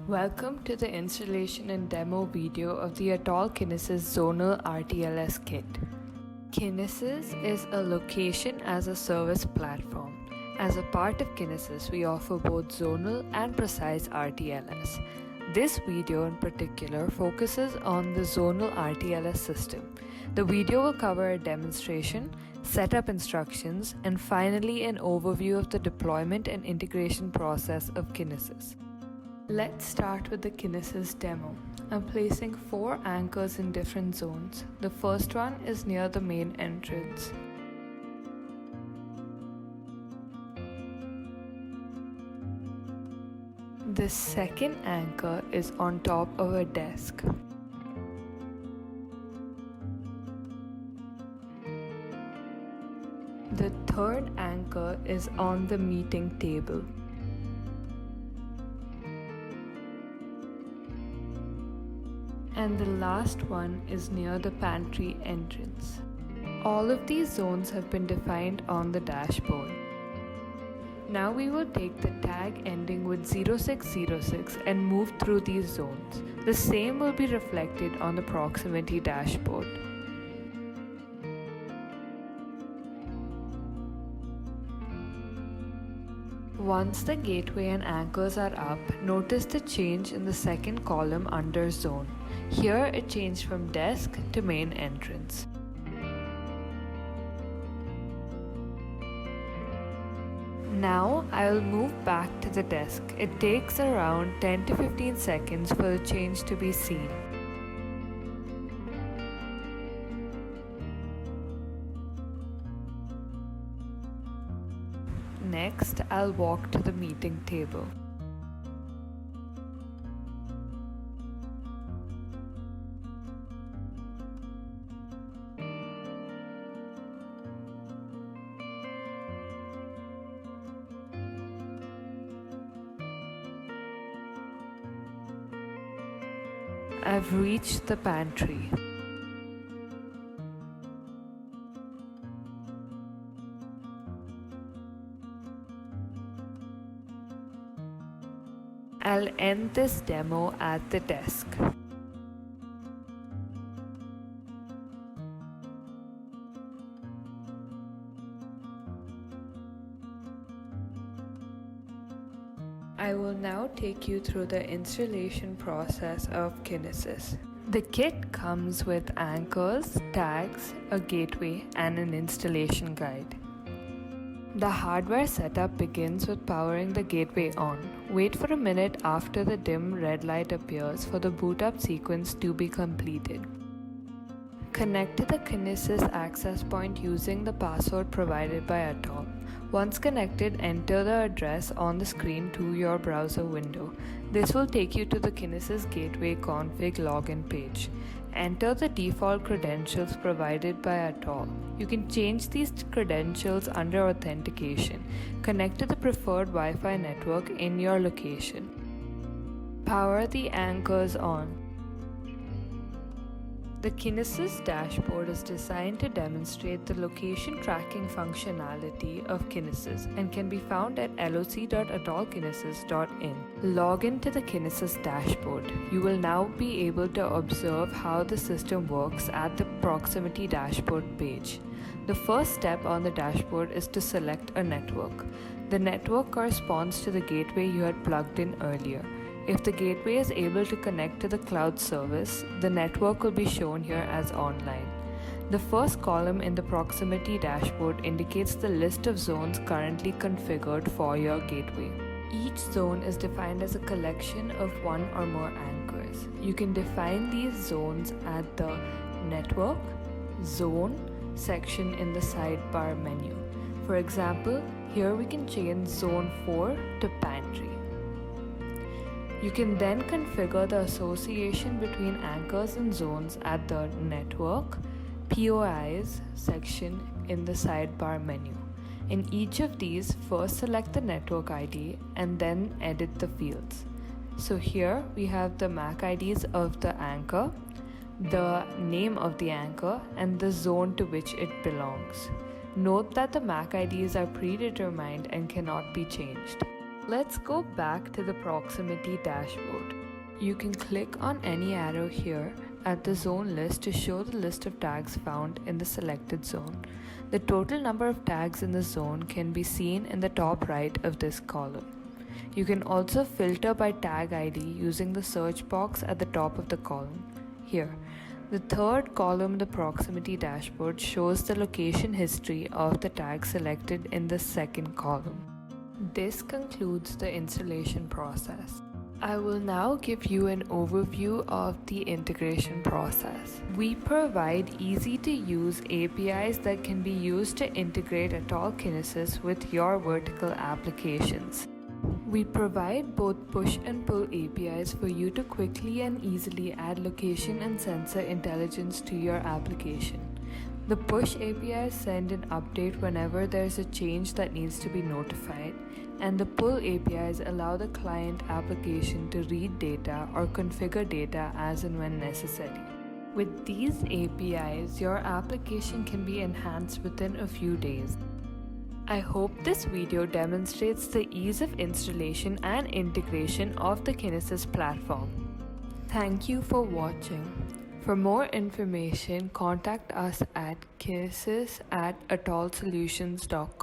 Welcome to the installation and demo video of the Atoll Kinesis Zonal RTLS kit. Kinesis is a location as a service platform. As a part of Kinesis, we offer both zonal and precise RTLS. This video in particular focuses on the zonal RTLS system. The video will cover a demonstration, setup instructions, and finally an overview of the deployment and integration process of Kinesis. Let's start with the Kinesis demo. I'm placing 4 anchors in different zones. The first one is near the main entrance. The second anchor is on top of a desk. The third anchor is on the meeting table. And the last one is near the pantry entrance. All of these zones have been defined on the dashboard. Now we will take the tag ending with 0606 and move through these zones. The same will be reflected on the proximity dashboard. Once the gateway and anchors are up, notice the change in the second column under zone. Here it changed from desk to main entrance. Now I will move back to the desk. It takes around 10 to 15 seconds for the change to be seen. Next, I'll walk to the meeting table. I've reached the pantry. I'll end this demo at the desk. I will now take you through the installation process of Kinesis. The kit comes with anchors, tags, a gateway, and an installation guide. The hardware setup begins with powering the gateway on. Wait for a minute after the dim red light appears for the boot up sequence to be completed. Connect to the Kinesis access point using the password provided by Atoll. Once connected, enter the address on the screen to your browser window. This will take you to the Kinesis Gateway Config login page. Enter the default credentials provided by Atoll. You can change these credentials under authentication. Connect to the preferred Wi-Fi network in your location. Power the anchors on. The Kinesis Dashboard is designed to demonstrate the location tracking functionality of Kinesis and can be found at loc.atollkinesis.in. Log in to the Kinesis Dashboard. You will now be able to observe how the system works at the Proximity Dashboard page. The first step on the dashboard is to select a network. The network corresponds to the gateway you had plugged in earlier. If the gateway is able to connect to the cloud service, the network will be shown here as online. The first column in the proximity dashboard indicates the list of zones currently configured for your gateway. Each zone is defined as a collection of one or more anchors. You can define these zones at the Network, Zone section in the sidebar menu. For example, here we can change Zone 4 to Pantry. You can then configure the association between anchors and zones at the Network, POIs section in the sidebar menu. In each of these, first select the network ID and then edit the fields. So here we have the MAC IDs of the anchor, the name of the anchor, and the zone to which it belongs. Note that the MAC IDs are predetermined and cannot be changed. Let's go back to the proximity dashboard. You can click on any arrow here at the zone list to show the list of tags found in the selected zone. The total number of tags in the zone can be seen in the top right of this column. You can also filter by tag ID using the search box at the top of the column. Here, the third column, the proximity dashboard, shows the location history of the tag selected in the second column. This concludes the installation process. I will now give you an overview of the integration process. We provide easy-to-use APIs that can be used to integrate Atoll Kinesis with your vertical applications. We provide both push and pull APIs for you to quickly and easily add location and sensor intelligence to your application. The push APIs send an update whenever there's a change that needs to be notified, and the pull APIs allow the client application to read data or configure data as and when necessary. With these APIs, your application can be enhanced within a few days. I hope this video demonstrates the ease of installation and integration of the Kinesis platform. Thank you for watching. For more information, contact us at kinesis@atollsolutions.com.